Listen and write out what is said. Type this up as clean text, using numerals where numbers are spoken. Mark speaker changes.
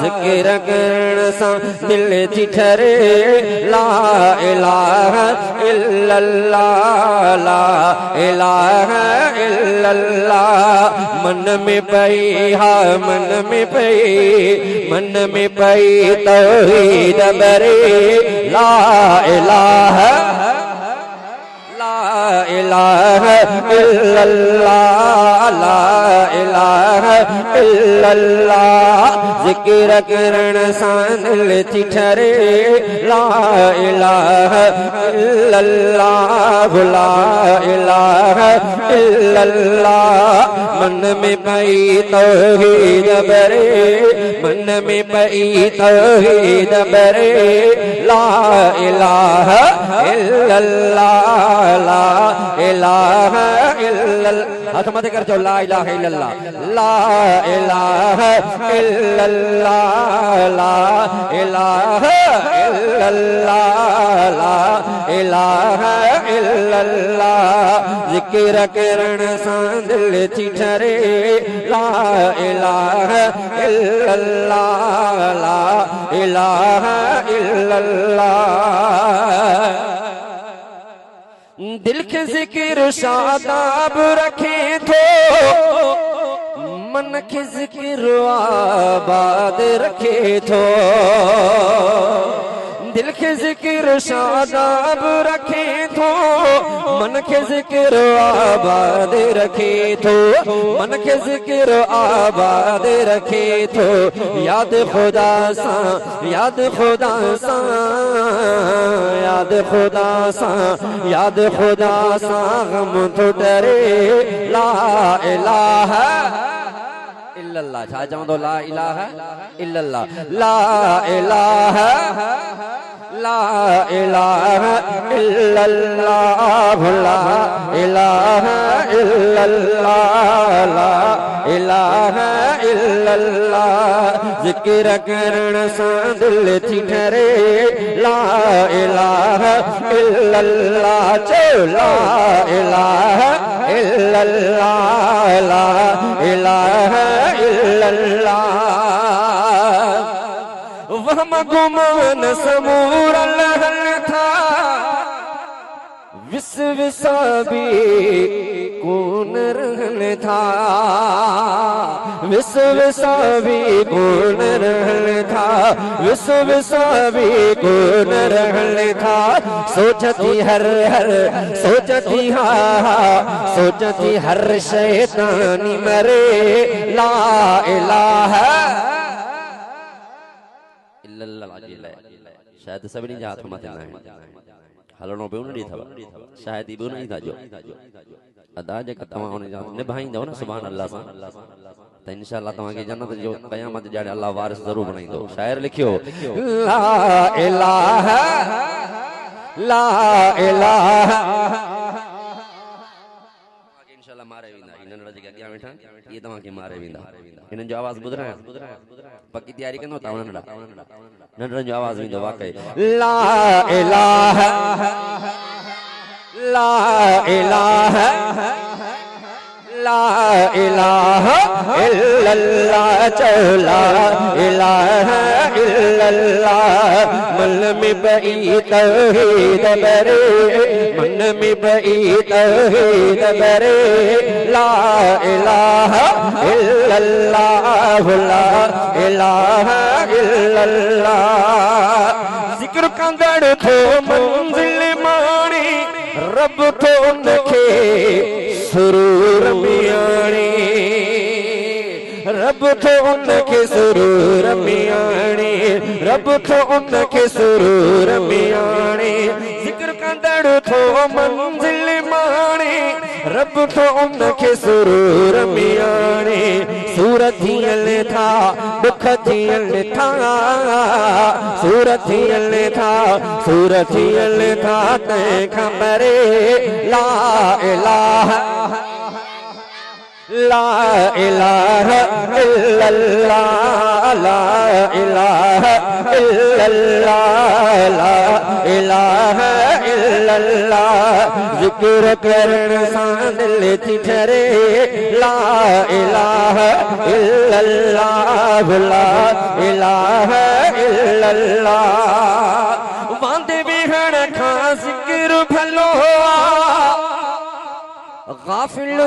Speaker 1: ज़िक्र करण सां दिल थी ठरे ला इलाहा इल्लल्लाह ला इलाहा इल्लल्लाह मन में पई हा मन में पई तौहीद बरे ला इलाहा इल्लल्लाह ला इलाहा इल्लल्लाह ज़िक्र करण सां दिल थी ठरे ला इलाहा इल्लल्लाह ला इलाहा इल्लल्लाह मन में पई तौहीद बरे मन में पई तौहीद बरे ला इलाहा इल्लल्लाह ला इलाहा इल्लल्लाह हाथ मत कर जो ला इलाहा इल्लल्लाह ला इलाहा इल्लल्लाह ला इलाहा इल्लल्लाह ला इलाहा इल्लल्लाह ज़िक्र करण सां दिल थी ठरे ला इलाहा इल्लल्लाह ला इलाहा इल्लल्लाह दिल के ज़िक्र शादाब रखे थो मन के ज़िक्र आबाद रखे थो दिल के ज़िक्र शादाब रखे थो मन के ज़िक्र आबाद रखे थो मन के ज़िक्र आबाद रखे थो याद खुदा सा याद खुदा सा याद खुदा सा याद खुदा सा गम तो डरे ला इलाहा इल्लल्लाह छा चवंदो ला इलाहा इल्लल्लाह ला इलाहा ला इलाहा इल्लल्लाह ला इलाहा इल्लल्लाह ला इलाहा इल्लल्लाह ज़िक्र करण सां दिल थी ठरे ला इलाहा इल्लल्लाह चो ला इलाहा इल्लल्लाह ला इलाहा इल्लल्लाह वहम गुमान समूरल हल था विश्व साबी कौन रहन था विश्व साबी कौन रहन था विश्व साबी कौन रहन था सोचती हर हर सोचती सोचती हर शैतानी मरे ला इलाहा शायद सभी नहीं जात मत ना हलणो पे उन दी था शायद इबो नहीं था जो अदा जे तमा उन जा निभाइंदो ना सुभान अल्लाह सा त इंशाअल्लाह तमा के जन्नत जो कयामत जाड़े अल्लाह वारिस जरूर बनाइंदो शायर लिखियो ला इलाहा ला इलाहा इंशाअल्लाह मारे विंदा इनन रज के अग्या वेठा ये तमा के मारे विंदा इनन जो आवाज बुधरा पक्की तैयारी कंदो ता नंढा नंढन जो आवाज विंदो वाकई ला इलाहा ला इलाहा ला इलाहा इल्लल्लाह चला इलाहा इल्लल्लाह मन में बई तौहीद बरे मन में बई तौहीद बरे ला इलाहा इल्लल्लाह ला इलाहा इल्लल्लाह जिक्र कंदड़ थो मंजिल माणी रब थो उनखे सुरूर मियाणी रब थो उनखे सुरूर मियाणी रब थो उनखे सुरूर मियाणी जिक्र कंदड़ थो मंजिल माणी रब थो उनखे सुरूर मियाणी सूरत थियल था दुख थियल था सूरत थियल था तंहिंखां परे ला इलाहा ला इलाहा इल्लल्लाह ला इलाहा इल्लल्लाह ला इलाहा इल्लल्लाह जिक्र करण सां दिल थी ठरे ला इलाहा इल्लल्लाह ला इलाहा इल्लल्लाह वांदे बिहण खां जिक्र भलो गाफिल